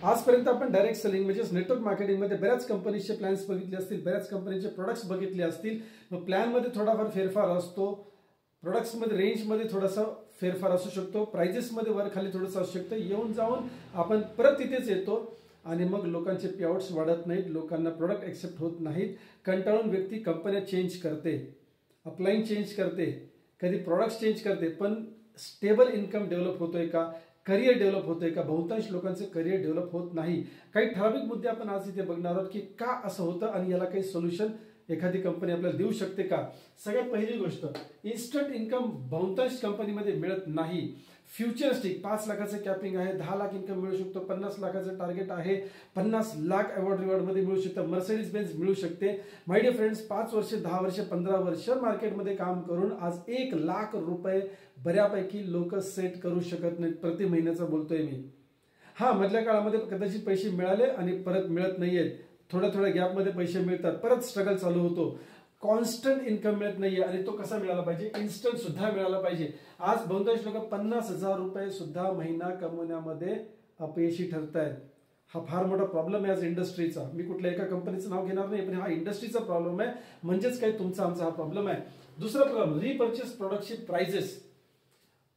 आजपर्यंत आपण direct selling म्हणजे नेटवर्क मार्केटिंगमध्ये बऱ्याच कंपनीचे प्लॅन्स बघितले असतील, बऱ्याच कंपनीचे प्रोडक्ट्स बघितले असतील. मग प्लॅनमध्ये थोडाफार फेरफार असतो, प्रोडक्ट्समध्ये रेंजमध्ये थोडासा फेरफार असू शकतो, प्राइजेसमध्ये वर खाली थोडंसं असू शकतं. येऊन जाऊन आपण परत तिथेच येतो आणि मग लोकांचे पेआउट्स वाढत नाहीत, लोकांना प्रोडक्ट एक्सेप्ट होत नाहीत. कंटाळून व्यक्ती कंपन्या चेंज करते, अपलाईन चेंज करते, कधी प्रोडक्ट्स चेंज करते, पण स्टेबल इन्कम डेव्हलप होतोय का, करिअर डेव्हलप होतोय का? बहुतांश लोकांचे करिअर डेव्हलप होत नाही. काही ठराविक मुद्दे आपण आज इथे बघणार आहोत की का असं होतं आणि याला काही सोल्युशन एखादी कंपनी आपल्याला देऊ शकते का. सगळ्यात पहिली गोष्ट, इन्स्टंट इन्कम बहुतांश कंपनीमध्ये मिळत नाही. फ्युचरिस्टिक 5 लाखाचं कॅपिंग आहे, 10 लाख इन्कम मिळू शकतो, 50 लाखाचं टार्गेट आहे, 50 लाख अवॉर्ड रिवॉर्ड मध्ये मिळू शकतं, मर्सिडीज बेन्झ मिळू शकते. माय डिअर फ्रेंड्स, 5 वर्ष, 10 वर्ष, 15 वर्ष मार्केटमध्ये काम करून आज 1 लाख रुपये बऱ्यापैकी लोक सेट करू शकत नाहीत. प्रति महिन्याचं बोलतोय मी. हा, मधल्या काळामध्ये कदाचित पैसे मिळाले आणि परत मिळत नाहीयेत, थोड्या थोड्या गॅपमध्ये पैसे मिळतात, परत स्ट्रगल चालू होतो. कॉन्स्टंट इन्कम मिळत नाहीये आणि तो कसा मिळाला पाहिजे? इन्स्टंट सुद्धा मिळाला पाहिजे. आज बहुतांश लोक 50,000 रुपये सुद्धा महिना कमवण्यामध्ये अपयशी ठरत आहेत. हा फार मोठा प्रॉब्लेम आहे आज इंडस्ट्रीचा. मी कुठल्या एका कंपनीचं नाव घेणार नाही, पण हा इंडस्ट्रीचा प्रॉब्लेम आहे, म्हणजेच काही तुमचा आमचा हा प्रॉब्लेम आहे. दुसरा प्रॉब्लेम, रिपर्चेस प्रोडक्टची प्राइजेस.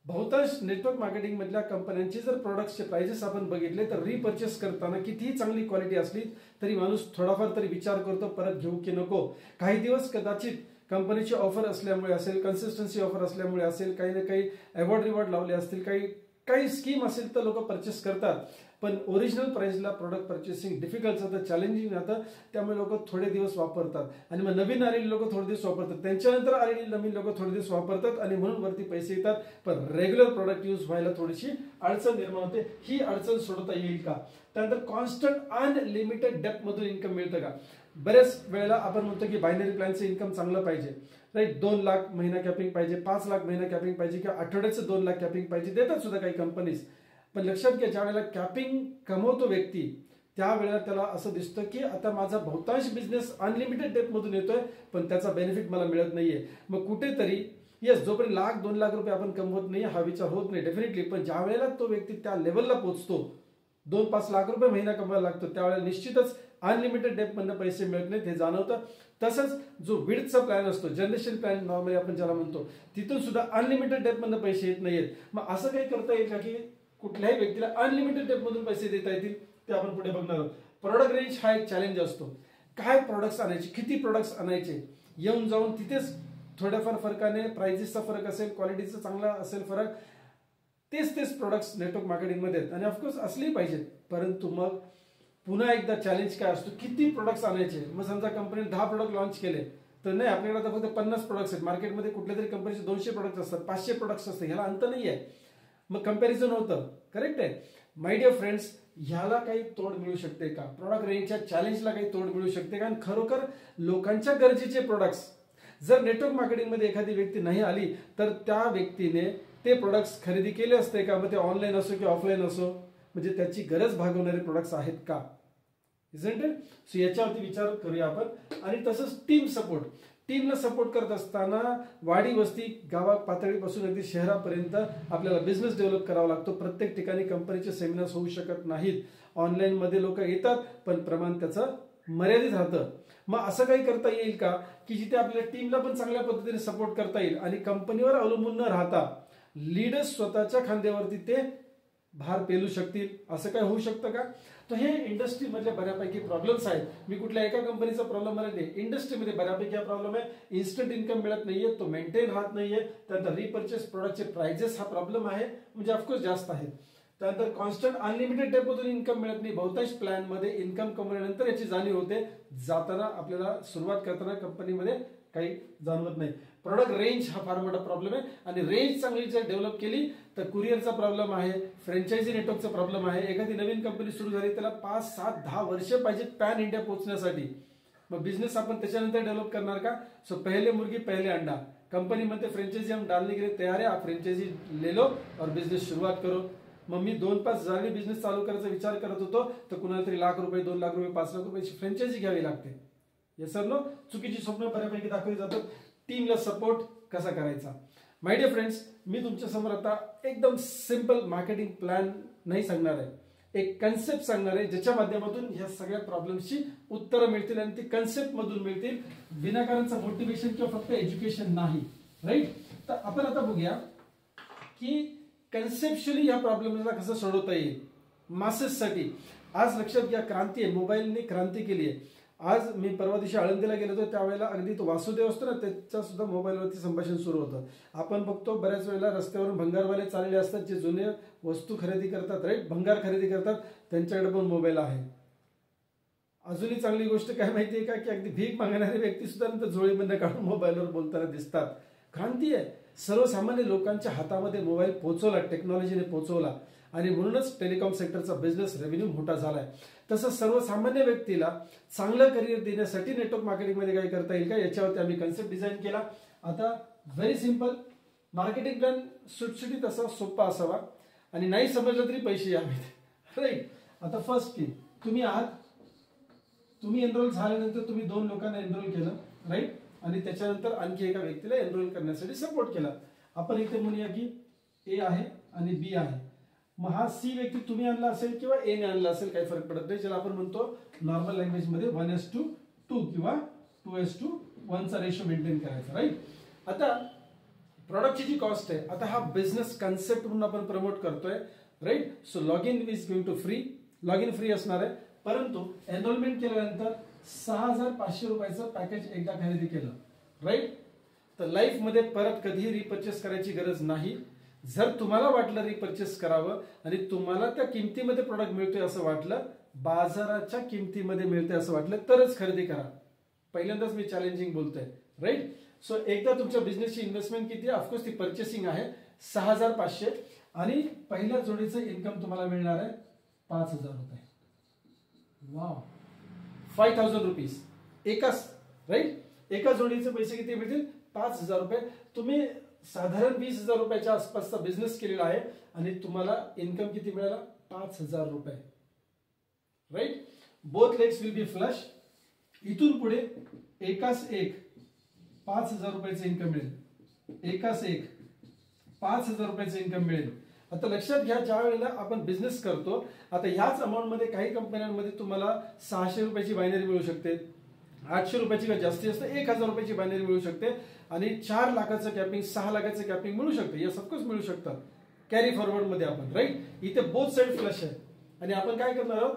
बहुतांश नेटवर्क मार्केटिंग मधल्या कंपन्यांचे जर प्रोडक्टचे प्राइजेस आपण बघितले तर रिपर्चेस करताना कितीही चांगली क्वालिटी असली तरी माणूस थोडाफार तरी विचार करतो, परत घेऊ की नको. काही दिवस कदाचित कंपनीची ऑफर असल्यामुळे असेल, कन्सिस्टन्सी ऑफर असल्यामुळे असेल, काही ना काही अवॉर्ड रिवॉर्ड लावले असतील, काही स्कीम असेल तर लोक परचेस करतात. पण ओरिजिनल प्राइसला प्रोडक्ट परचेसिंग डिफिकल्ट जातं, चॅलेंजिंग जातं. त्यामुळे लोक थोडे दिवस वापरतात आणि मग नवीन आलेली लोक थोडे दिवस वापरतात, त्यांच्यानंतर आलेली नवीन लोक थोडे दिवस वापरतात आणि म्हणून वरती पैसे येतात. पण रेग्युलर प्रोडक्ट यूज व्हायला थोडीशी अडचण निर्माण होते. ही अडचण सोडवता येईल का? त्यानंतर कॉन्स्टंट अनलिमिटेड डेप्थ मधून इन्कम मिळतं का? बऱ्याच वेळेला आपण म्हणतो की बायनरी प्लॅनचं इन्कम चांगलं पाहिजे, राईट. 2 लाख महिना कॅपिंग पाहिजे, 5 लाख महिना कॅपिंग पाहिजे किंवा आठवड्याचं 2 लाख कॅपिंग पाहिजे, देतात सुद्धा काही कंपनीज. पण लक्षात घ्या, ज्या वेळेला कॅपिंग कमवतो व्यक्ती त्यावेळेला त्याला असं दिसतं की आता माझा बहुतांश बिझनेस अनलिमिटेड डेप्थ मधून येतोय, पण त्याचा बेनिफिट मला मिळत नाहीये. मग कुठेतरी येस, जोपर्यंत 1,00,000-2 लाख रुपये आपण कमवत नाही हा विचार होत नाही डेफिनेटली. पण ज्या वेळेला तो व्यक्ती त्या लेवलला पोहोचतो, 2-5 लाख रुपये महिना कमवायला लागतो, त्यावेळेला निश्चितच अनलिमिटेड डेप्थ मधनं पैसे मिळत नाहीत, हे जाणवतं. तसंच जो विड्थचा प्लॅन असतो, जनरेशन प्लॅन नॉर्मली आपण ज्याला म्हणतो, तिथून सुद्धा अनलिमिटेड डेप्थ मधनं पैसे येत नाहीयेत. मग असं काही करता येईल का की कुठल्याही व्यक्तीला अनलिमिटेड डेप्थ मधून पैसे देता येतील? ते आपण पुढे बघणार आहोत. प्रोडक्ट रेंज हा एक चॅलेंज असतो. काय प्रोडक्ट्स आणायचे, किती प्रोडक्ट्स आणायचे, येऊन जाऊन तिथेच थोड्याफार फरकाने प्राइजेसचा फरक असेल, क्वालिटीचा चांगला असेल फरक, तेच प्रोडक्ट्स नेटवर्क मार्केटिंगमध्ये आहेत आणि ऑफकोर्स असलेही पाहिजेत. परंतु मग पुन्हा एकदा चॅलेंज काय असतो, किती प्रोडक्ट्स आणायचे. मग समजा कंपनीने 10 प्रोडक्ट लॉन्च केले तर नाही, आपल्याकडे आता फक्त 50 प्रोडक्ट्स आहेत. मार्केटमध्ये कुठल्या तरी कंपनीचे 200 प्रोडक्ट्स असतात, 500 प्रोडक्ट्स असतात, ह्याला अंत नाही आहे. मग कंपॅरिझन होतं, करेक्ट आहे. माय डिअर फ्रेंड्स, ह्याला काही तोड मिळू शकते का? प्रोडक्ट रेंजच्या चॅलेंजला काही तोड मिळू शकते का? आणि खरोखर लोकांच्या गरजेचे प्रोडक्ट्स जर नेटवर्क मार्केटिंगमध्ये एखादी व्यक्ती नाही आली तर त्या व्यक्तीने ते प्रोडक्ट्स खरेदी केले असते का? मग ते ऑनलाईन असो किंवा ऑफलाईन असो, म्हणजे त्याची गरज भागवणारे प्रोडक्ट्स आहेत का? Isn't it? सो याच्यावरती विचार करूया आपण. आणि तसंच टीम सपोर्ट. टीमला सपोर्ट करत असताना वाडी वस्ती गावा पातळीपासून अगदी शहरापर्यंत आपल्याला बिझनेस डेव्हलप करावा लागतो. प्रत्येक ठिकाणी कंपनीचे सेमिनार्स होऊ शकत नाहीत. ऑनलाईन मध्ये लोक येतात पण प्रमाण त्याचं मर्यादित राहतं. मग असं काही करता येईल का की जिथे आपल्या टीमला पण चांगल्या पद्धतीने सपोर्ट करता येईल आणि कंपनीवर अवलंबून न राहता लीडर्स स्वतःच्या खांद्यावरती ते भार पेलू शकतील? असं काय होऊ शकतं का? तर हे इंडस्ट्रीमधल्या बऱ्यापैकी प्रॉब्लेम्स आहेत. मी कुठल्या एका कंपनीचा प्रॉब्लेम मला नाही, इंडस्ट्रीमध्ये बऱ्यापैकी हा प्रॉब्लेम आहे. इन्स्टंट इन्कम मिळत नाहीये, तो मेंटेन राहत नाहीये. त्यानंतर रिपर्चेस प्रोडक्टचे प्राइजेस हा प्रॉब्लेम आहे, म्हणजे ऑफकोर्स जास्त आहेत. त्यानंतर कॉन्स्टंट अनलिमिटेड डेपमधून इन्कम मिळत नाही. बहुतांश प्लॅन मध्ये इन्कम कमवल्यानंतर याची जाणीव होते, जाताना आपल्याला सुरुवात करताना कंपनीमध्ये काही जाणवत नाही. प्रोडक्ट रेंज हा फार मोठा प्रॉब्लेम आहे आणि रेंज चांगली जर डेव्हलप केली तर कुरिअरचा प्रॉब्लेम आहे, फ्रँचायझी नेटवर्कचा प्रॉब्लेम आहे. एखादी नवीन कंपनी सुरू झाली त्याला 5, 7, 10 वर्ष पाहिजे पॅन इंडिया पोहोचण्यासाठी. मग बिझनेस आपण त्याच्यानंतर डेव्हलप करणार का? सो पहले मुर्गी पहले अंडा. कंपनी म्हणते फ्रँचायझी हम डालने के लिए तैयार है, आप फ्रँचायझी ले लो और बिझनेस सुरुवात करो. मग मी 2-5 जागी बिझनेस चालू करायचा विचार करत होतो तर कुणाला तरी लाख रुपये, 2 लाख रुपये, 5 लाख रुपयाची फ्रँचायझी घ्यावी लागते. हे सर्व चुकीची स्वप्न बऱ्यापैकी दाखवली जातात. टीमला सपोर्ट कसा करायचा? माय डिअर फ्रेंड्स, मी तुमच्या समोर आता एकदम सिंपल मार्केटिंग प्लॅन नाही सांगणार आहे. एक कन्सेप्ट सांगणार आहे ज्याच्या माध्यमातून ह्या सगळ्या प्रॉब्लेम्सची उत्तरं मिळतील आणि ती कन्सेप्ट मधून मिळतील, विनाकारणचं मोटिवेशन किंवा फक्त एज्युकेशन नाही. राईट. तर आपण आता बघूया की कन्सेप्च्युअली या प्रॉब्लेमला कसं सोडवता येईल मासेससाठी. आज लक्षात घ्या, क्रांती आहे, मोबाईलने क्रांती केली आहे. आज मी परवा दिवशी आळंदीला गेलो होतो, त्यावेळेला अगदी तो वासुदेव असतो ना, त्याचा सुद्धा मोबाईलवरती संभाषण सुरू होतं. आपण बघतो बऱ्याच वेळेला रस्त्यावरून भंगारवाले चाललेले असतात, जे जुने वस्तू खरेदी करतात, राईट, भंगार खरेदी करतात, त्यांच्याकडे पण मोबाईल आहे. अजूनही चांगली गोष्ट काय माहितीये का, की अगदी भीक मागणारे व्यक्ती सुद्धा झोळीमधनं काढून मोबाईलवर बोलताना दिसतात. क्रांती आहे. सर्वसामान्य लोकांच्या हातामध्ये मोबाईल पोहोचवला, टेक्नॉलॉजीने पोहोचवला आणि म्हणूनच टेलिकॉम सेक्टरचा बिझनेस रेव्हेन्यू मोठा झालाय. तसं सर्वसामान्य व्यक्तीला चांगलं करिअर देण्यासाठी नेटवर्क मार्केटिंगमध्ये काय करता येईल का, याच्यावरती आम्ही कन्सेप्ट डिझाईन केला. आता व्हेरी सिंपल, मार्केटिंग प्लॅन सुटसुटीत असा, सोपा असावा आणि नाही समजलं तरी पैसे यावेत. राईट. आता फर्स्ट की तुम्ही आहात, तुम्ही एनरोल झाल्यानंतर तुम्ही 2 लोकांना एनरोल केलं, राईट, आणि त्याच्यानंतर आणखी एका व्यक्तीला एनरोल करण्यासाठी सपोर्ट केला. आपण इथे म्हणूया की ए आहे आणि बी आहे. मग हा सी व्यक्ती तुम्ही आणला असेल किंवा ए ने आणला असेल, काही फरक पडत नाही, ज्याला आपण म्हणतो नॉर्मल लँग्वेज मध्ये 1:2 किंवा 2:1 चा रेशो मेंटेन करायचा. राईट. आता प्रॉडक्टची जी कॉस्ट आहे, आता हा बिझनेस कन्सेप्ट म्हणून आपण प्रमोट करतोय. Right. So log in is going to free, log in free असणार आहे, परंतु एनरोलमेंट केल्यानंतर 6,500 रुपयाचं पॅकेज एकदा खरेदी केलं, राईट, तर लाईफ मध्ये परत कधीही रिपर्चेस करायची गरज नाही. जर तुम्हाला वाटलं रिपर्चेस करावं आणि तुम्हाला त्या किमतीमध्ये प्रोडक्ट मिळतोय असं वाटलं, बाजाराच्या किमतीमध्ये मिळतोय असं वाटलं, तरच खरेदी करा. पहिल्यांदाच मी चॅलेंजिंग बोलतोय. राईट. सो एकदा तुमच्या बिझनेसची इन्व्हेस्टमेंट किती आहे, ऑफकोर्स ती पर्चेसिंग आहे 6,500 आणि पहिल्या जोडीचं इन्कम तुम्हाला मिळणार आहे 5,000 रुपये. वाव, 5,000 रुपीज एकाच. राईट. एका जोडीचे पैसे किती मिळतील, 5,000 रुपये. तुम्ही साधारण 20,000 रुपयाच्या आसपासचा बिझनेस केलेला आहे आणि तुम्हाला इन्कम किती मिळाला, 5,000 रुपये. Right. Both legs will be flush. इथून पुढे एकाच एक 5,000 रुपयाचं इन्कम मिळेल, एकाच एक 5,000 रुपयाचं इन्कम मिळेल. आता लक्षात घ्या, ज्या वेळेला आपण बिझनेस करतो, आता ह्याच अमाऊंट मध्ये काही कंपन्यांमध्ये तुम्हाला 600 रुपयाची बायनरी मिळू शकते, 800 रुपयाची का जास्तीत जास्त 1,000 रुपयाची बायनरी मिळू शकते आणि 4 लाखाचं कॅपिंग, 6 लाखाचं कॅपिंग मिळू शकते. या सबकच मिळू शकतात कॅरी फॉरवर्ड मध्ये आपण. राईट. इथे बोथ साइड फ्लश आहे आणि आपण काय करणार आहोत,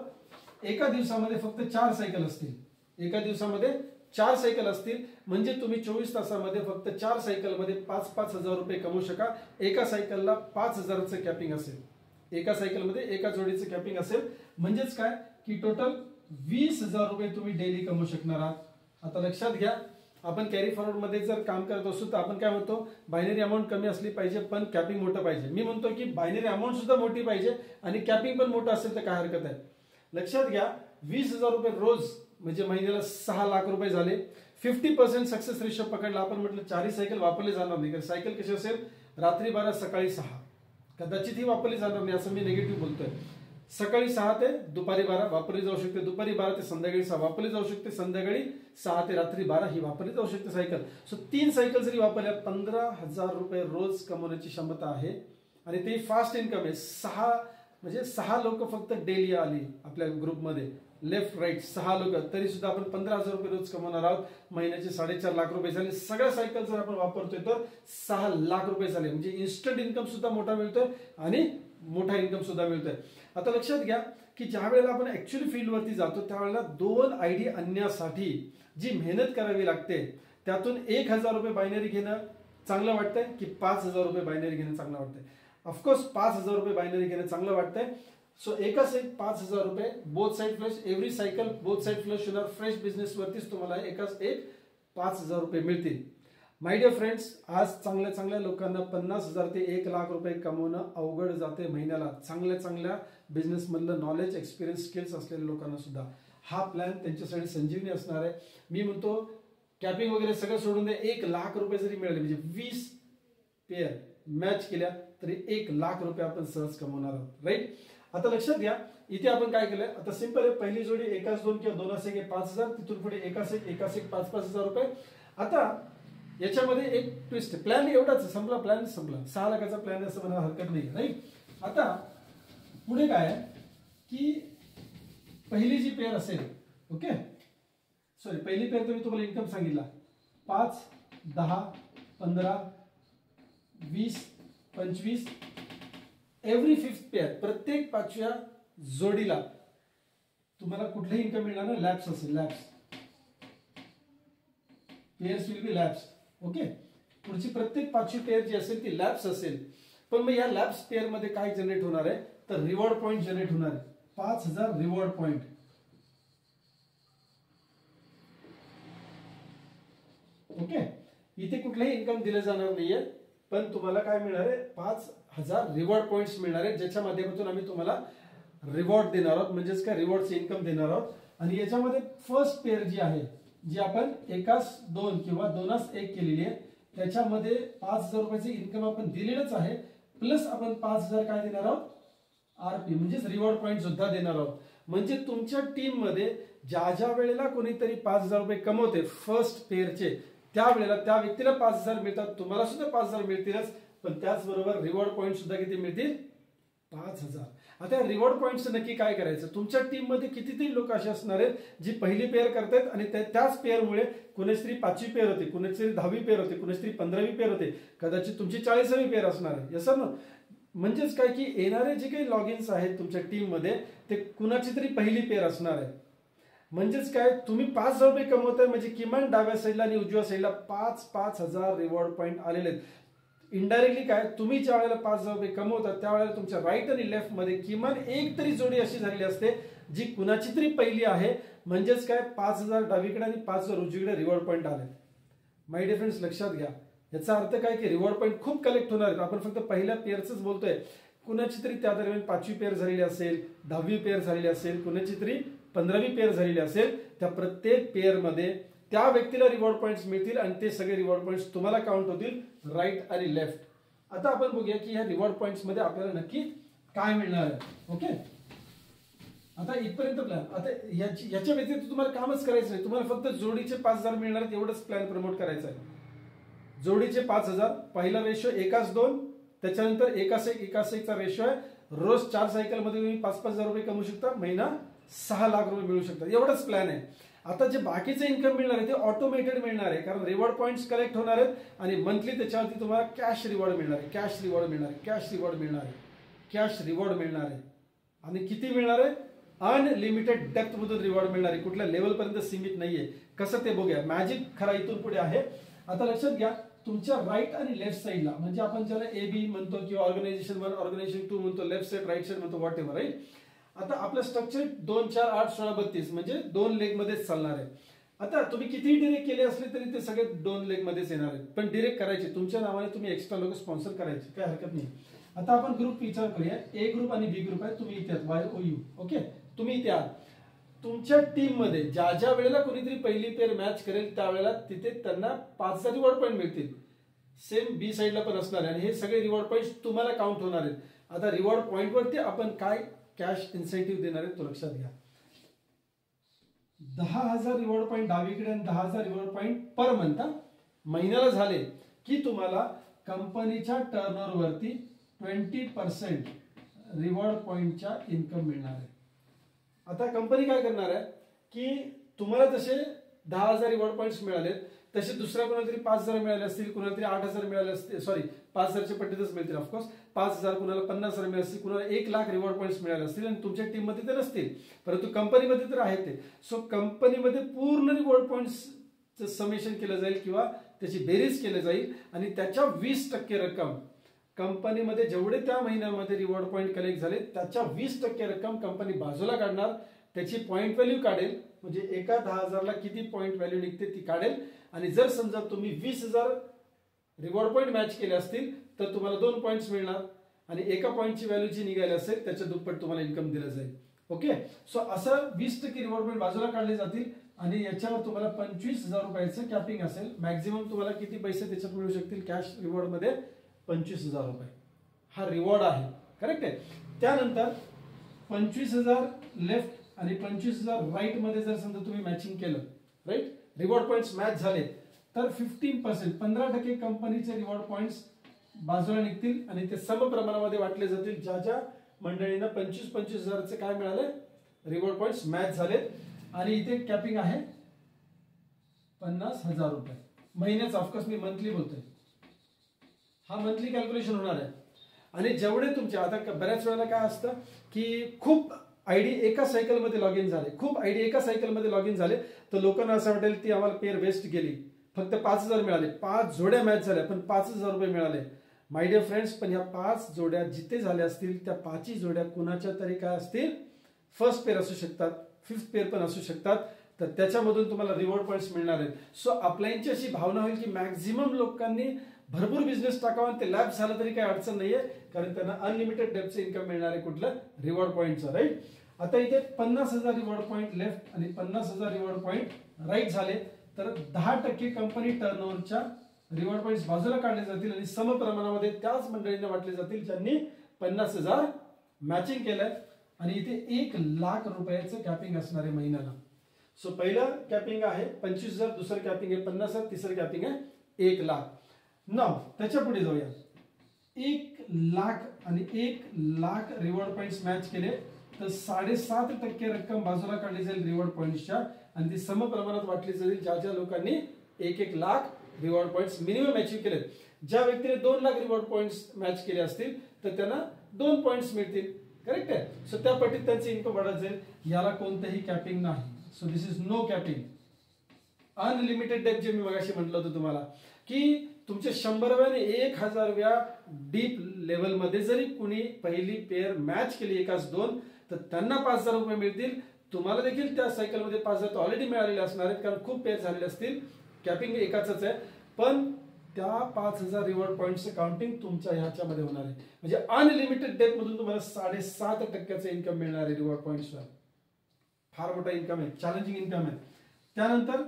एका दिवसामध्ये फक्त 4 सायकल असतील, एका दिवसामध्ये 4 सायकल असतील, म्हणजे तुम्ही 24 तासामध्ये फक्त 4 सायकल मध्ये 5,000 रुपये कमवू शका. एका सायकलला 5,000चं कॅपिंग असेल, एका सायकलमध्ये एका जोडीचं कॅपिंग असेल, म्हणजेच काय की टोटल 20,000 रुपये तुम्ही डेली कमवू शकणार आहात. आता लक्षात घ्या, आपण कॅरी फॉरवर्ड मध्ये जर काम करत असू तर आपण काय म्हणतो, बायनरी अमाऊंट कमी असली पाहिजे पण कॅपिंग मोठं पाहिजे. मी म्हणतो की बायनरी अमाऊंट सुद्धा मोठी पाहिजे आणि कॅपिंग पण मोठं असेल तर काय हरकत आहे. लक्षात घ्या, 20,000 रुपये रोज म्हणजे महिन्याला 6 लाख रुपये झाले. 50% सक्सेस रेशो पकडला. आपण म्हटलं 4 सायकल वापरली जाणार नाही, कारण सायकल कशी असेल, रात्री 12 सकाळी 6, कदाचित ही वापरली जाणार नाही असं मी निगेटिव्ह बोलतोय. सकाळी 6 ते दुपारी 12 वापरली जाऊ शकते, दुपारी 12 ते संध्याकाळी 6 वापरली जाऊ शकते, संध्याकाळी 6 ते रात्री 12 ही वापरली जाऊ शकते सायकल. सो 3 सायकल जरी वापरल्या 15,000 रुपये रोज कमवण्याची क्षमता आहे आणि ते फास्ट इन्कम आहे. 6 लोक फक्त डेली आली आपल्या ग्रुपमध्ये, लेफ्ट राईट 6 लोक, तरी सुद्धा आपण 15,000 रुपये रोज कमवणार आहोत. महिन्याचे 4.5 लाख रुपये झाले. सगळ्या सायकल जर आपण वापरतोय तर 6 लाख रुपये झाले. म्हणजे इन्स्टंट इन्कम सुद्धा मोठा मिळतोय आणि मोठा इन्कम सुद्धा मिळतोय. आता लक्षात घ्या की ज्या वेळेला आपण ऍक्च्युअली फील्डवरती जातो त्यावेळेला 2 आयडी आणण्यासाठी जी मेहनत करावी लागते, त्यातून 1,000 रुपये बायनरी घेणं चांगलं वाटतंय की 5,000 रुपये बायनरी घेणं चांगलं वाटतंय. ऑफकोर्स 5,000 रुपये बायनरी घेणं चांगलं वाटतंय. सो एकाच एक 5,000 रुपये, both side flush, every cycle both side flush होणार. फ्रेश बिझनेस वरतीच तुम्हाला एकाच एक 5,000 रुपये मिळतील. माय डिअर फ्रेंड्स, आज चांगल्या चांगल्या लोकांना 50,000 ते 1 लाख रुपये कमवणं अवघड जाते महिन्याला. चांगल्या चांगल्या बिझनेस मधलं नॉलेज, एक्सपिरियन्स, स्किल्स असलेल्या लोकांना सुद्धा हा प्लॅन त्यांच्यासाठी संजीवनी असणार आहे. मी म्हणतो कॅपिंग वगैरे सगळं सोडून दे, 1 लाख रुपये जरी मिळाले म्हणजे 20 पेअर मॅच केल्या तरी 1 लाख रुपये आपण सहज कमवणार आहोत. राईट. आता लक्षात घ्या, इथे आपण काय केलंय, आता सिंपल आहे, पहिली जोडी एकाच 2 किंवा 2 एक 5,000, तिथून पुढे एकाच एक 5,000 रुपये. आता याच्यामध्ये एक ट्विस्ट, प्लॅन एवढाच संपला, प्लॅन संपला, 6 लाखाचा प्लॅन असं म्हणायला हरकत नाही. राईट. आता पुढे काय आहे की पहिली जी पेअर असेल, ओके सॉरी पहिली पेअर तर मी तुम्हाला इन्कम सांगितला 5, 10, 15, 20, 25 एव्हरी फिफ्थ पेअर, प्रत्येक पाचव्या जोडीला तुम्हाला कुठलंही इन्कम मिळणार ना, लॅप्स असेल, lapse pairs will be lapse, okay पुढची प्रत्येक पाचवी पेअर जी असेल ती लॅप्स असेल. पण मग या लॅप्स पेअर मध्ये काय जनरेट होणार आहे तर रिवॉर्ड पॉइंट जनरेट होणार आहे, 5000 रिवॉर्ड पॉइंट. ओके इथे कुठलंही इन्कम दिलं जाणार नाहीये, पण तुम्हाला काय मिळणार आहे 5000 रिवॉर्ड पॉइंट्स मिळणार आहेत, ज्याच्या माध्यमातून आम्ही तुम्हाला रिवॉर्ड देणार आहोत, म्हणजेच काय रिवॉर्डचे इन्कम देणार आहोत. आणि याच्यामध्ये फर्स्ट पेअर जी आहे जी आपण एकास 2 किंवा 2 1 केलेली आहे, त्याच्यामध्ये 5000 रुपयाचे इन्कम आपण दिलेलंच आहे, प्लस आपण 5000 काय देणार आहोत आरपी म्हणजेच रिवॉर्ड पॉइंट सुद्धा देणार आहोत. म्हणजे तुमच्या टीम मध्ये ज्या वेळेला कोणीतरी 5000 रुपये कमवते फर्स्ट पेअरचे, त्यावेळेला त्या व्यक्तीला 5000 मिळतात, तुम्हाला सुद्धा 5000 मिळतीलच, पण त्याचबरोबर रिवॉर्ड पॉइंट सुद्धा किती मिळतील 5000. आता रिवॉर्ड पॉइंट्स नक्की काय करायचं, तुमच्या टीम मध्ये कितीतरी लोक असे असणार आहेत जी पहिली पेअर करतात आणि त्याच पेअरमुळे कुणाची तरी 5वी पेअर होते, कुणाची तरी 10वी पेअर होते, कुणाची तरी 15वी पेअर होते, कदाचित तुमची 40वी पेअर असणार आहे. यस ना, म्हणजेच काय की येणारे जे काही लॉग इन्स आहेत तुमच्या टीम मध्ये ते कुणाची तरी पहिली पेअर असणार आहे. म्हणजेच काय तुम्ही 5000 रुपये कमवताय म्हणजे किमान डाव्या साईडला आणि उजव्या साईडला 5,000 रिवॉर्ड पॉइंट आलेले आहेत. इनडायरेक्टली काय तुम्ही ज्या वेळेला 5000 रुपये कमवतात त्यावेळेला तुमच्या राईट आणि लेफ्ट मध्ये किमान एक तरी जोडी अशी झालेली असते जी कुणाची तरी पहिली आहे, म्हणजेच काय 5000 डावीकडे आणि 5000 उजवीकडे रिवॉर्ड पॉइंट आले. माय डिअर फ्रेंड्स लक्षात घ्या, याचा अर्थ काय की रिवॉर्ड पॉइंट खूप कलेक्ट होणार आहेत. आपण फक्त पहिल्या पेअरच बोलतोय, कुणाची तरी त्या दरम्यान 5वी पेअर झालेली असेल, 10वी पेअर झालेली असेल, कुणाची तरी 15वी पेअर झालेली असेल, त्या प्रत्येक पेअर मध्ये त्या व्यक्तीला रिवॉर्ड पॉइंट्स मिळतील आणि ते सगळे रिवॉर्ड पॉइंट्स तुम्हाला काउंट होतील राईट आणि लेफ्ट. आता आपण बघूया की या रिवॉर्ड पॉइंट्स मध्ये आपल्याला नक्की काय मिळणार आहे. ओके आता इथपर्यंत प्लॅन. आता याच्या व्यतिरिक्त तुम्हाला कामच करायचं नाही, तुम्हाला फक्त जोडीचे 5000 मिळणार आहेत एवढंच प्लॅन प्रमोट करायचा आहे. जोडीचे 5000, पहिला रेशो 1:2, त्याच्यानंतर 1:1 चा रेशो आहे. रोज 4 सायकल मध्ये तुम्ही 5,000 रुपये कमवू शकता, महिना 6 लाख रुपये मिळू शकतात, एवढंच प्लॅन आहे. आता जे बाकीचे इन्कम मिळणार आहे ते ऑटोमेटेड मिळणार आहे, कारण रिवॉर्ड पॉइंट्स कलेक्ट होणार आहेत आणि मंथली त्याच्यावरती तुम्हाला कॅश रिवॉर्ड मिळणार आहे, कॅश रिवॉर्ड मिळणार आहे, कॅश रिवॉर्ड मिळणार आहे, कॅश रिवॉर्ड मिळणार आहे. आणि किती मिळणार आहे अनलिमिटेड डेप्थ मधून रिवॉर्ड मिळणार आहे, कुठल्या लेवल पर्यंत सीमित नाहीये. कसं ते बघूया, मॅजिक खरा इथून पुढे आहे. आता लक्षात घ्या तुमच्या राईट आणि लेफ्ट साईडला, म्हणजे आपण ज्याला AB म्हणतो किंवा ऑर्गनायझेशन 1 ऑर्गनायझेशन 2 म्हणतो, लेफ्ट साईड राईट साईड म्हणतो, व्हॉट एव्हर राईट. आता आपलं स्ट्रक्चर 2, 4, 8, 16, 32 म्हणजे 2 लेग मध्येच चालणार आहे. आता तुम्ही कितीही डिरेक्ट केले असले तरी ते सगळे 2 लेग मध्येच येणार आहेत, पण डिरेक्ट करायचे तुमच्या नावाने, तुम्ही एक्स्ट्रा लोक स्पॉन्सर करायचे, काय हरकत नाही. आता आपण ग्रुप विचार करूया, ए ग्रुप आणि बी ग्रुप आहे, तुम्ही इथे आहात, YOU, ओके तुम्ही इथे आहात. तुमच्या टीम मध्ये ज्या वेळेला कोणीतरी पहिली पेअर मॅच करेल त्यावेळेला तिथे त्यांना 5000 रिवॉर्ड पॉईंट मिळतील. सेम बी साईडला पण असणार आहे आणि हे सगळे रिवॉर्ड पॉईंट तुम्हाला काउंट होणार आहेत. आता रिवॉर्ड पॉईंट वरती आपण काय कॅश इन्सेंटिव्ह देणार आहे तो लक्षात घ्या. 10,000 रिवॉर्ड पॉईंट डावीकडे आणि 10,000 रिवॉर्ड पॉईंट पर मंथ महिन्याला झाले की तुम्हाला कंपनीच्या टर्नओव्हर वरती 20% रिवॉर्ड पॉईंटच्या इन्कम मिळणार आहे. आता कंपनी काय करणार आहे की तुम्हाला जसे 10,000 रिवॉर्ड पॉईंट्स मिळाले तसे दुसऱ्या कोणाला तरी 5,000 मिळाले असतील, कोणाला तरी 8,000 मिळाले असतील, सॉरी 5,000च्या पट्टीतच मिळतील ऑफकोर्स, 5,000 कुणाला 50,000 मिळाले असतील, कुणाला 1,00,000 रिवॉर्ड पॉईंट्स मिळाले असतील आणि तुमच्या टीम मध्ये ते नसतील, परंतु कंपनीमध्ये तर आहेत ते. सो कंपनीमध्ये पूर्ण रिवॉर्ड पॉईंट्सचं समेशन केलं जाईल किंवा त्याची बेरीज केली जाईल आणि त्याच्या 20% रक्कम कंपनीमध्ये जेवढे त्या महिन्यामध्ये रिवॉर्ड पॉईंट कलेक्ट झाले त्याच्या 20% रक्कम कंपनी बाजूला काढणार, त्याची पॉईंट व्हॅल्यू काढेल, म्हणजे एका 10,000ला किती पॉईंट व्हॅल्यू निघते ती काढेल. आणि जर समजा तुम्ही 20,000 रिवॉर्ड पॉईंट मॅच केले असतील तर तुम्हाला 2 पॉईंट्स मिळणार आणि एका पॉईंटची व्हॅल्यू जी निघाली असेल त्याच्या दुप्पट तुम्हाला इन्कम दिलं जाईल. ओके सो असं 20% रिवॉर्ड पॉईंट बाजूला काढले जातील आणि याच्यावर तुम्हाला 25,000 रुपयाचं कॅपिंग असेल. मॅक्झिमम तुम्हाला किती पैसे त्याच्यात मिळू शकतील कॅश रिवॉर्ड मध्ये 25,000 रुपये हा रिवॉर्ड आहे, करेक्ट आहे. त्यानंतर 25,000 लेफ्ट आणि 25,000 राईट मध्ये जर समजा तुम्ही मॅचिंग केलं, राईट रिवॉर्ड पॉइंट्स मॅच झाले तर 15% कंपनीचे रिवॉर्ड पॉइंट्स बाजूला निघतील आणि ते सम प्रमाणामध्ये वाटले जातील. ज्या मंडळींना 25,000 काय मिळाले, रिवॉर्ड पॉइंट्स मॅच झाले. आणि इथे कॅपिंग आहे 50,000 रुपये महिन्याचा. ऑफकोर्स मी मंथली बोलतोय, हा मंथली कॅल्क्युलेशन होणार आहे. आणि जेवढे तुमचे आता बऱ्याच वेळेला काय असतं की खूप आयडी एका सायकलमध्ये लॉग इन झाले, खूप आयडी एका सायकलमध्ये लॉग इन झाले, तर लोकांना असं वाटेल ती आम्हाला पेअर वेस्ट गेली, फक्त 5,000 मिळाले, 5 जोड्या मॅच झाल्या पण 5,000 रुपये मिळाले. माय डिअर फ्रेंड्स, पण ह्या 5 जोड्या जिथे झाल्या असतील त्या 5ही जोड्या कुणाच्या तरी काय असतील, फर्स्ट पेअर असू शकतात, फिफ्थ पेअर पण असू शकतात, तर त्याच्यामधून तुम्हाला रिवॉर्ड पॉइंट्स मिळणार आहेत. सो अपलाईनची अशी भावना होईल की मॅक्झिमम लोकांनी भरपूर बिझनेस टाकावा आणि ते लॅप्स झालं तरी काही अडचण नाहीये, कारण त्यांना अनलिमिटेड डेप्थचं इन्कम मिळणार आहे. कुठलं, रिवॉर्ड पॉइंटचं, राईट. आता इथे 50,000 रिवॉर्ड पॉइंट लेफ्ट आणि 50,000 रिवॉर्ड पॉइंट राईट झाले, तर 10% कंपनी टर्नओव्हरच्या रिवॉर्ड पॉइंट्स बाजूला काढले जातील आणि समप्रमाणामध्ये त्याच मंडळींना वाटले जातील ज्यांनी 50,000 मॅचिंग केलंय. आणि इथे 1,00,000 रुपयाचं कॅपिंग असणार आहे महिन्याला. सो पहिलं कॅपिंग आहे 25,000, दुसरं कॅपिंग आहे 50,000, तिसरं कॅपिंग आहे 1,00,000. नाव त्याच्या पुढे जाऊया. 1,00,000 आणि 1,00,000 रिवॉर्ड पॉइंट्स मॅच केले तर 7.5% रक्कम बाजूला काढली जाईल रिवॉर्ड पॉइंट्सच्या आणि ती समप्रमाणात वाटली जाईल ज्या ज्या लोकांनी 1,00,000 रिवॉर्ड पॉइंट्स मिनिमम अचीव केले. ज्या व्यक्तीने 2,00,000 रिवॉर्ड पॉइंट्स मॅच केले असतील तर त्यांना 2 पॉइंट्स मिळतील. करेक्ट आहे. सो त्या पटीत त्यांची इन्कम वाढत जाईल. याला कोणतंही कॅपिंग नाही. So this is no capping. Unlimited depth जे मी मगाशी म्हटलं होतं तुम्हाला की तुमचे 100व्या आणि 1,000व्या डीप लेवलमध्ये जरी कुणी पहिली पेअर मॅच केली एकाच 2 तर त्यांना 5,000 रुपये मिळतील. तुम्हाला देखील त्या सायकलमध्ये 5,000 ऑलरेडी मिळालेले असणार आहेत कारण खूप पेअर झालेले असतील. कॅपिंग एकाच आहे पण त्या 5,000 रिवॉर्ड पॉइंटचं काउंटिंग तुमच्या ह्याच्यामध्ये होणार आहे. म्हणजे अनलिमिटेड डेप मधून तुम्हाला 7.5% इन्कम मिळणार आहे रिवॉर्ड पॉइंट्सवर. फार मोठा इन्कम आहे, चॅलेंजिंग इन्कम आहे. त्यानंतर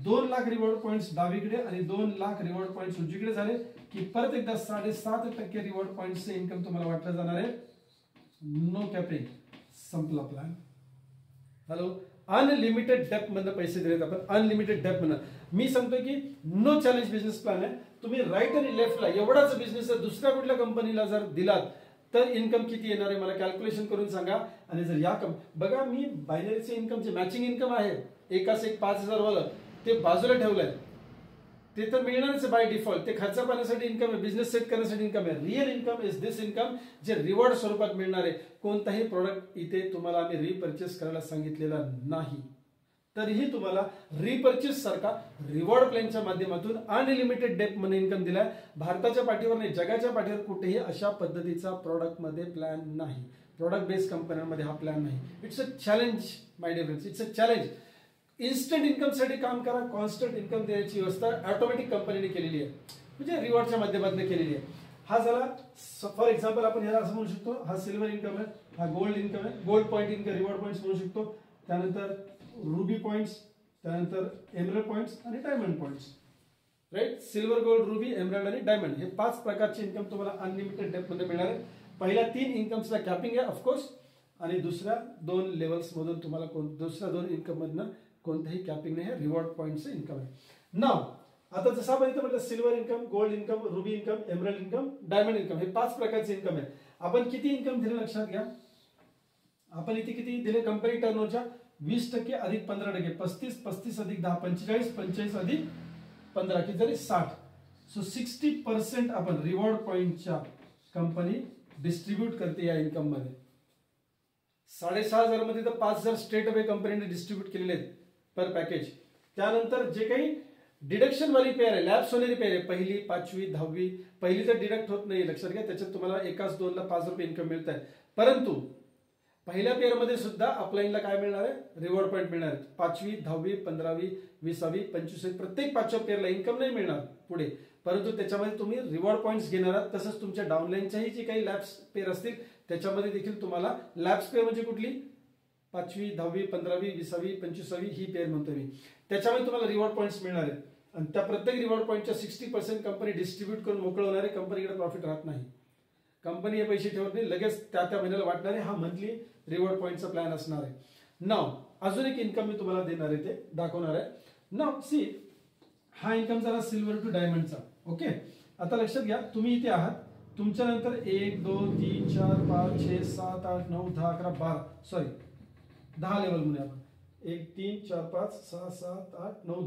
2,00,000 रिवॉर्ड पॉइंट्स डावीकडे आणि 2,00,000 रिवॉर्ड पॉइंट्स उजवीकडे झाले की परत एकदा 7.5% रिवॉर्ड पॉइंट्सचे इन्कम तुम्हाला वाटलं जाणार आहे. No capping. संपला प्लॅन. हॅलो. अनलिमिटेड डेप मधनं पैसे दिलेत आपण. अनलिमिटेड डेप मधनं मी सांगतोय की नो चॅलेंज बिझनेस प्लॅन आहे. तुम्ही राईट आणि लेफ्टला एवढाच बिझनेस दुसऱ्या कुठल्या कंपनीला जर दिलात तर इन्कम किती येणार आहे मला कॅल्क्युलेशन करून सांगा. आणि जर या बघा मी बायनरीचे इन्कम जे मॅचिंग इन्कम आहे एकाच एक 5,000 वालं ते बाजूला ठेवलंय. ते तर मिळणारच बाय डिफॉल्ट. ते खर्च पाण्यासाठी इन्कम आहे, बिझनेस सेट करण्यासाठी इन्कम आहे. Real income is this income जे रिवॉर्ड स्वरूपात मिळणार आहे. कोणताही प्रोडक्ट इथे तुम्हाला आम्ही रिपर्चेस करायला सांगितलेला नाही, तरीही तुम्हाला रिपर्चेस सारखा रिवॉर्ड प्लॅनच्या माध्यमातून अनलिमिटेड डेप मध्ये इन्कम दिलाय. भारताच्या पाठीवर नाही जगाच्या पाठीवर कुठेही अशा पद्धतीचा प्रोडक्ट मध्ये प्लॅन नाही. प्रोडक्ट बेस्ड कंपन्यांमध्ये हा प्लॅन नाही. It's a challenge my dear friends. It's a challenge. Instant income साठी काम करा. कॉन्स्टंट इन्कम देण्याची व्यवस्था ऑटोमॅटिक कंपनीने केलेली आहे, म्हणजे रिवॉर्डच्या माध्यमातून केलेली आहे. हा झाला फॉर एक्झाम्पल आपण ह्याला असं म्हणू शकतो हा सिल्वर इन्कम आहे, हा गोल्ड इन्कम आहे. Gold point income reward points म्हणू शकतो. त्यानंतर रुबी पॉइंट्स, त्यानंतर एमरल्ड पॉइंट्स आणि diamond points. Right. Silver, gold, ruby, emerald आणि डायमंड हे 5 प्रकारचे इन्कम तुम्हाला अनलिमिटेड डेप मध्ये मिळणार आहे. पहिल्या 3 इन्कम्सला कॅपिंग आहे ऑफकोर्स आणि दुसऱ्या 2 लेवल्स मधून तुम्हाला दुसऱ्या 2 इन्कम मधनं कोणतेही कॅपिंग नाही. रिवॉर्ड पॉइंटचं इन्कम आहे. नाव आता जसं आपण इथं म्हटलं silver income, gold income, ruby income, emerald income, diamond income हे 5 प्रकारचे इन्कम आहे. आपण किती इन्कम दिले लक्षात घ्या. आपण इथे किती दिले कंपनी टर्नओव्हरच्या 20% अधिक 15%, 35 अधिक 10 45, 45 अधिक 15 किती झाले 60. सो 60% आपण रिवॉर्ड पॉइंटच्या कंपनी डिस्ट्रीब्यूट करते या इन्कम मध्ये. 6,500 मध्ये तर 5,000 स्ट्रेट अवे कंपनीने डिस्ट्रीब्यूट केलेले आहेत पर पॅकेज. त्यानंतर जे काही डिडक्शन वाली पेअर आहे, लॅब्स होणारी पेअर आहे, 1ली, 5वी, 10वी, पहिली तर डिडक्ट होत नाही लक्षात घ्या. त्याच्यात तुम्हाला एकाच 2ला 5 रुपये इन्कम मिळत आहे. परंतु पहिल्या पेअरमध्ये सुद्धा अपलाईनला काय मिळणार आहे रिवॉर्ड पॉइंट मिळणार आहेत. 5वी, 10वी, 15वी, 20वी, 25वी प्रत्येक 5व्या पेअरला इन्कम नाही मिळणार पुढे, परंतु त्याच्यामध्ये तुम्ही रिवॉर्ड पॉइंट्स घेणार आहात. तसंच तुमच्या डाऊनलाईनच्याही जे काही लॅब्स पेअर असतील त्याच्यामध्ये देखील तुम्हाला लॅब्स पेअर म्हणजे कुठली 5वी, 10वी, 15वी, 20वी, 25वी ही पेअर म्हणतो मी, त्याच्यामध्ये तुम्हाला रिवॉर्ड पॉइंट्स मिळणार आहेत. आणि त्या प्रत्येक रिवॉर्ड पॉइंटच्या 60% कंपनी डिस्ट्रीब्यूट करून मोकळ होणार आहे. कंपनीकडे प्रॉफिट राहत नाही. कंपनी हे पैसे ठेवत नाही, लगेच त्या महिन्याला वाटणार आहे. हा मंथली रिवॉर्ड पॉइंटचा प्लॅन असणार आहे. नाव अजून एक इन्कम मी तुम्हाला देणार आहे, ते दाखवणार आहे. नाव सी हा इन्कम झाला सिल्वर टू डायमंडचा. ओके. आता लक्षात घ्या तुम्ही इथे आहात, तुमच्या नंतर 1 2 3 4 5 6 7 8 9 10 11 12 सॉरी 10 लेवल म्हणूया आपण 1 3 4 5 6 7 8 9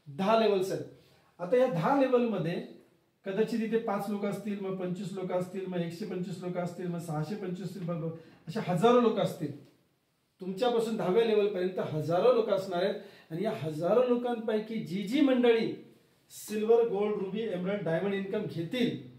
10 लेवल्स आहेत. आता या 10 लेवलमध्ये कदाचित इथे 5 लोक असतील, मग 25 लोक असतील, मग 125 लोक असतील, मग 625 असतील, अशा हजारो लोक असतील. तुमच्यापासून 10व्या लेवल पर्यंत हजारो लोक असणार आहेत. आणि या हजारो लोकांपैकी जी मंडळी silver, gold, ruby, emerald, diamond income घेतील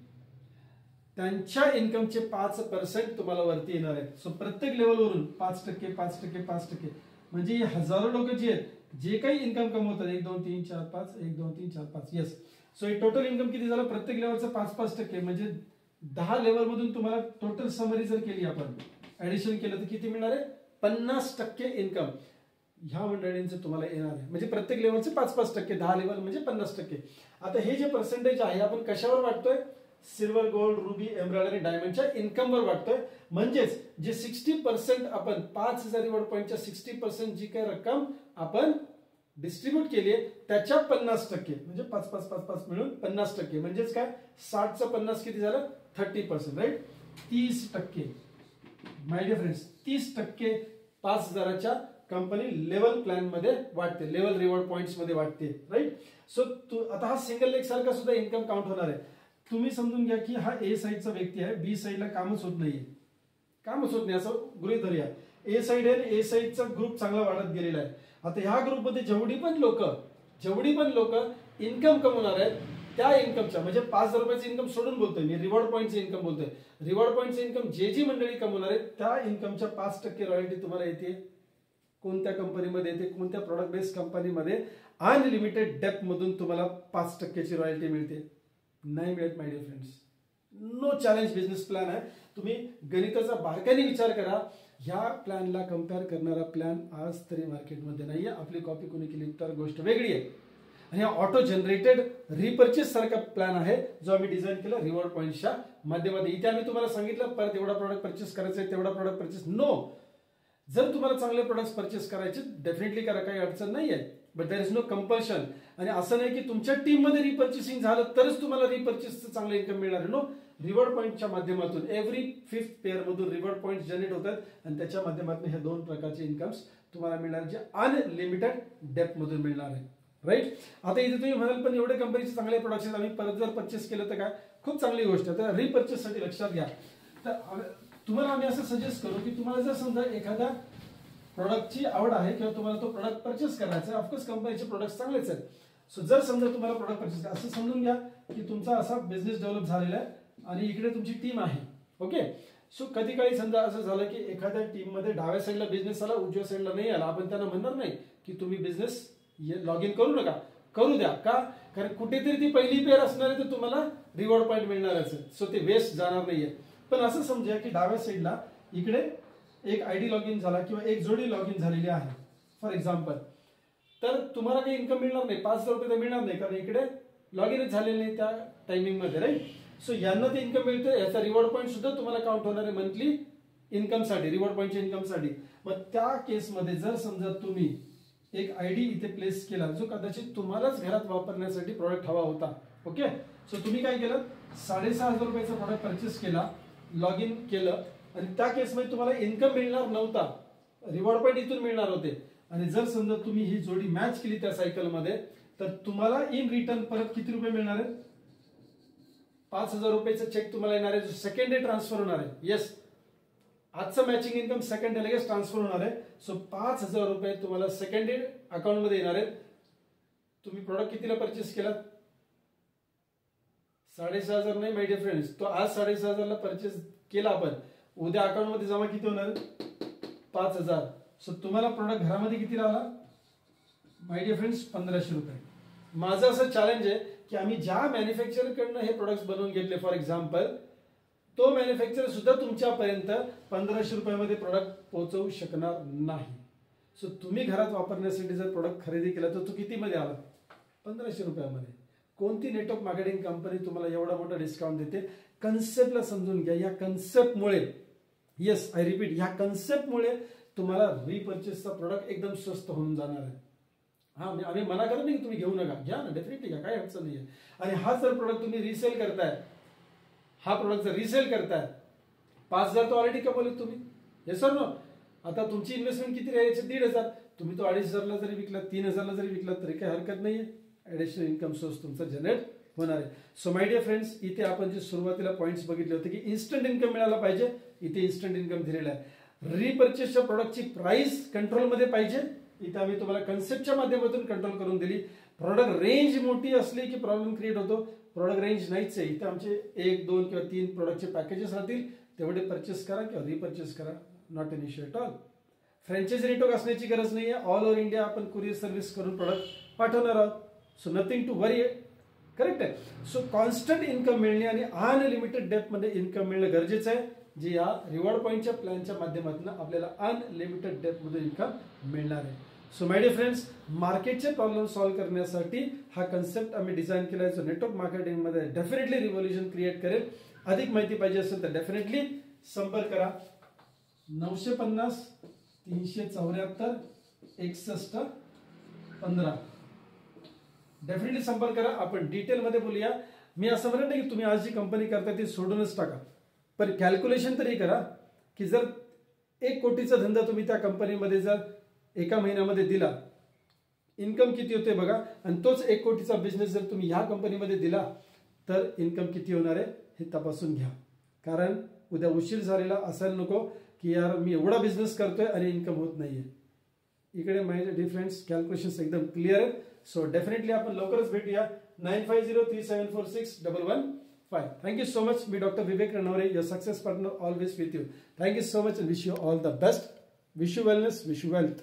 त्यांच्या इन्कमचे 5% तुम्हाला वरती येणार आहेत. सो प्रत्येक लेवलवरून 5%, 5%, 5%, म्हणजे हे हजारो लोक जे आहेत, जे काही इन्कम कमवतात 1 2 3 4 5 1 2 3 4 5 येस. सो हे टोटल इन्कम किती झालं प्रत्येक लेवलचं 5% म्हणजे 10 लेवल मधून तुम्हाला टोटल समरी जर केली आपण ऍडिशन केलं तर किती मिळणार आहे 50% इन्कम ह्या मंडळींचं तुम्हाला येणार आहे. म्हणजे प्रत्येक लेवलचे 5% 10 लेवल म्हणजे 50%. आता हे जे पर्सेंटेज आहे आपण कशावर वाटतोय सिल्वर, गोल्ड, रुबी, एमराल्ड आणि डायमंडच्या इन्कमवर वाटतोय. म्हणजेच जे 60% आपण 5000 रिवॉर्ड पॉईंटच्या 60% जी काही रक्कम आपण डिस्ट्रीब्यूट केली आहे त्याच्या 50% म्हणजे 5 5 5 5 मिळून 50%. म्हणजेच काय 60चं 50 किती झालं 30% राईट. 30% माय डिअर फ्रेंड्स 30% 5000च्या कंपनी लेवल प्लॅन मध्ये वाटते, लेवल रिवॉर्ड पॉइंट्स मध्ये वाटते राईट. सो आता हा सिंगल लेग सारखा सुद्धा इन्कम काउंट होणार आहे. तुम्ही समजून घ्या की हा ए साईडचा व्यक्ती आहे, बी साईडला कामच होत नाहीये असं गृहीत धरूया. ए साईड आहे, ए साईडचा ग्रुप चांगला वाढत गेलेला आहे. आता ह्या ग्रुपमध्ये जेवढी पण लोक इन्कम कमवणार आहेत त्या इन्कमच्या म्हणजे 5000 रुपयाचं इन्कम सोडून बोलतोय मी, रिवॉर्ड पॉईंटचं इन्कम बोलतोय. रिवॉर्ड पॉईंटचं इन्कम जी मंडळी कमवणार आहेत त्या इन्कमच्या 5% रॉयल्टी तुम्हाला येते. कोणत्या कंपनीमध्ये येते, कोणत्या प्रोडक्ट बेस्ड कंपनीमध्ये अनलिमिटेड डेप्थ मधून तुम्हाला 5%ची रॉयल्टी मिळते. नाही मिळत my dear friends. No challenge business plan आहे. तुम्ही गणिताचा बारकाईने विचार करा. ह्या प्लॅनला कम्पेअर करणारा प्लॅन आज तरी मार्केटमध्ये नाहीये. आपली कॉपी कोणी केली तर गोष्ट वेगळी आहे. आणि हा ऑटो जनरेटेड रिपर्चेस सारखा प्लॅन आहे जो आम्ही डिझाईन केला रिवॉर्ड पॉईंटच्या माध्यमात. इथे आम्ही तुम्हाला सांगितलं परत एवढा प्रोडक्ट परचेस करायचा आहे, तेवढा प्रोडक्ट परचेस नो. जर तुम्हाला चांगले प्रोडक्ट्स परचेस करायचे डेफिनेटली करा, काही अडचण नाहीये. But there is no compulsion. आणि असं नाही की तुमच्या टीम मध्ये रिपर्चेसिंग झालं तरच तुम्हाला रिपर्चेसचं चांगलं इन्कम मिळणार आहे. नो, रिवॉर्ड पॉईंटच्या माध्यमातून एव्हरी 5th पेअर मधून रिवॉर्ड पॉईंट जनरेट होतात आणि त्याच्या माध्यमातून हे 2 प्रकारचे इन्कम्स तुम्हाला मिळणार जे अनलिमिटेड डेप्थ मधून मिळणार आहे राईट. आता इथे तुम्ही म्हणाल पण एवढे कंपनीचे चांगले प्रोडक्ट्स आहेत आम्ही परत जर परचेस केलं तर काय, खूप चांगली गोष्ट आहे. तर रिपर्चेस साठी लक्षात घ्या. तर तुम्हाला आम्ही असं सजेस्ट करू की तुम्हाला जर समजा एखाद्या प्रोडक्टची आवड आहे किंवा तुम्हाला तो प्रोडक्ट परचेस करायचा आहे, ऑफकोर्स कंपनीचे प्रोडक्ट चांगलेच आहेत. सो जर समजा तुम्हाला प्रोडक्ट परचेस असं समजून घ्या की तुमचा असा बिझनेस डेव्हलप झालेला आहे आणि इकडे तुमची टीम आहे ओके. सो कधी काही समजा असं झालं की एखाद्या टीम मध्ये डाव्या साईडला बिझनेस आला, उजव्या साईडला नाही आला, आपण त्यांना म्हणणार नाही की तुम्ही बिझनेस लॉग इन करू नका, करू द्या. का? कारण कुठेतरी ती पहिली पेअर असणार आहे तर तुम्हाला रिवॉर्ड पॉईंट मिळणारच आहे. सो ते वेस्ट जाणार नाहीये. पण असं समजा की डाव्या साईडला इकडे एक आयडी लॉग इन झाला किंवा एक जोडी लॉग इन झालेली आहे फॉर एक्झाम्पल, तर तुम्हाला काही इन्कम मिळणार नाही, 5000 रुपये तर मिळणार नाही कारण इकडे लॉग इनच झालेले नाही त्या टायमिंग मध्ये राईट. सो यांना ते इन्कम मिळतं, याचा रिवॉर्ड पॉईंट सुद्धा तुम्हाला काउंट होणार आहे मंथली इन्कमसाठी, रिवॉर्ड पॉईंटच्या इन्कमसाठी. मग त्या केसमध्ये जर समजा तुम्ही एक आयडी इथे प्लेस केला जो कदाचित तुम्हालाच घरात वापरण्यासाठी प्रोडक्ट हवा होता ओके. सो तुम्ही काय केलं 6500 रुपयाचा प्रोडक्ट परचेस केला, लॉग इन केलं आणि त्या केसमध्ये तुम्हाला इन्कम मिळणार नव्हता, रिवॉर्ड पॉईंट इथून मिळणार होते. आणि जर समजा तुम्ही ही जोडी मॅच केली त्या सायकलमध्ये तर तुम्हाला इन रिटर्न परत किती रुपये मिळणार आहेत 5000 रुपयाचा चेक तुम्हाला येणार आहे जो सेकंड डे ट्रान्सफर होणार आहे. येस, आजचं मॅचिंग इन्कम सेकंड डे लगेच ट्रान्सफर होणार आहे. सो 5000 रुपये तुम्हाला सेकंड डे अकाउंट मध्ये येणार आहेत. तुम्ही प्रोडक्ट कितीला परचेस केला 6500 नाही माय डिअर फ्रेंड्स, तो आज 6500 ला परचेस केला आपण, उद्या अकाउंट मध्ये जमा किती होणार 5000. सो तुम्हाला प्रोडक्ट घरामध्ये किती राहिला माय डिअर फ्रेंड्स 1500 रुपये. माझं असं चॅलेंज आहे की आम्ही ज्या मॅन्युफॅक्चरर कडनं हे प्रोडक्ट्स बनवून घेतले फॉर एक्झाम्पल, तो मॅन्युफॅक्चरर सुद्धा तुमच्यापर्यंत 1500 रुपयामध्ये प्रोडक्ट पोहोचवू शकणार नाही. सो तुम्ही घरात वापरण्यासाठी जर प्रोडक्ट खरेदी केला तर तो किती मध्ये आला 1500 रुपयामध्ये. कोणती नेटवर्क मार्केटिंग कंपनी तुम्हाला एवढा मोठा डिस्काउंट देते? कन्सेप्टला समजून घ्या. या कन्सेप्टमुळे, येस आय रिपीट, या कन्सेप्टमुळे तुम्हाला रिपर्चेसचा प्रोडक्ट एकदम स्वस्त होऊन जाणार आहे. हा आम्ही मना करत नाही की तुम्ही घेऊ नका, घ्या ना, डेफिनेटली घ्या, काही अडचण नाही आहे. आणि हा जर प्रोडक्ट तुम्ही रिसेल करताय, हा प्रोडक्ट जर रिसेल करताय 5,000 तो ऑलरेडी कमवले तुम्ही, हे सर नो. आता तुमची इन्व्हेस्टमेंट किती राहायची 1,500. तुम्ही तो 2,500ला जरी विकला 3,000ला जरी विकला तरी काही हरकत नाहीये. ऍडिशनल इन्कम सोर्स तुमचा जनरेट होणार आहे. सो माय डिअर फ्रेंड्स, इथे आपण जे सुरुवातीला पॉईंट्स बघितले होते की इन्स्टंट इन्कम मिळाला पाहिजे, इथे इन्स्टंट इन्कम दिलेला आहे. रिपर्चेसच्या प्रोडक्टची प्राइस कंट्रोलमध्ये पाहिजे, इथे आम्ही तुम्हाला कन्सेप्टच्या माध्यमातून कंट्रोल करून दिली. प्रोडक्ट रेंज मोठी असली की प्रॉब्लेम क्रिएट होतो. प्रोडक्ट रेंज नाहीच आहे, इथे आमचे 1, 2 किंवा 3 प्रोडक्टचे पॅकेजेस राहतील, तेवढे परचेस करा किंवा रिपर्चेस करा, not an issue at all. Franchise network असण्याची गरज नाही आहे. ऑल ओव्हर इंडिया आपण कुरिअर सर्व्हिस करून प्रोडक्ट पाठवणार आहोत. So nothing to worry. Correct आहे. सो कॉन्स्टंट इन्कम मिळणे आणि अनलिमिटेड डेप्थमध्ये इन्कम मिळणं गरजेचं आहे, जे या रिवॉर्ड पॉईंटच्या प्लॅनच्या माध्यमातून आपल्याला अनलिमिटेड डेप्थमध्ये इन्कम मिळणार आहे. सो माय डिअर फ्रेंड्स, मार्केटचे प्रॉब्लेम सॉल्व्ह करण्यासाठी हा कन्सेप्ट आम्ही डिझाईन केला आहे, जो नेटवर्क मार्केटिंगमध्ये डेफिनेटली रिव्होल्युशन क्रिएट करेल. अधिक माहिती पाहिजे असेल तर डेफिनेटली संपर्क करा. 950 374 61 15. डेफिनेटली संपर्क करा. आपण डिटेलमध्ये बोलूया. मी असं म्हणत नाही की तुम्ही आज जी कंपनी करता ती सोडूनच टाका, पण कॅल्क्युलेशन तरी करा की जर 1 कोटीचा धंदा तुम्ही त्या कंपनीमध्ये जर एका महिन्यामध्ये दिला, इन्कम किती होते बघा, आणि तोच 1 कोटीचा बिझनेस जर तुम्ही ह्या कंपनीमध्ये दिला तर इन्कम किती होणार आहे हे तपासून घ्या. कारण उद्या उशीर झालेला असायला नको की यार मी एवढा बिझनेस करतोय आणि इन्कम होत नाहीये. इकडे माझे डिफरन्स कॅल्क्युलेशन्स एकदम क्लिअर आहेत. सो डेफिनेटली आपण लवकरच भेटूया. 9503746115. Thank you so much. Me doctor Vivek Ranaware, your success partner, always with you. Thank you so much and wish you all the best. Wish you wellness, wish you wealth.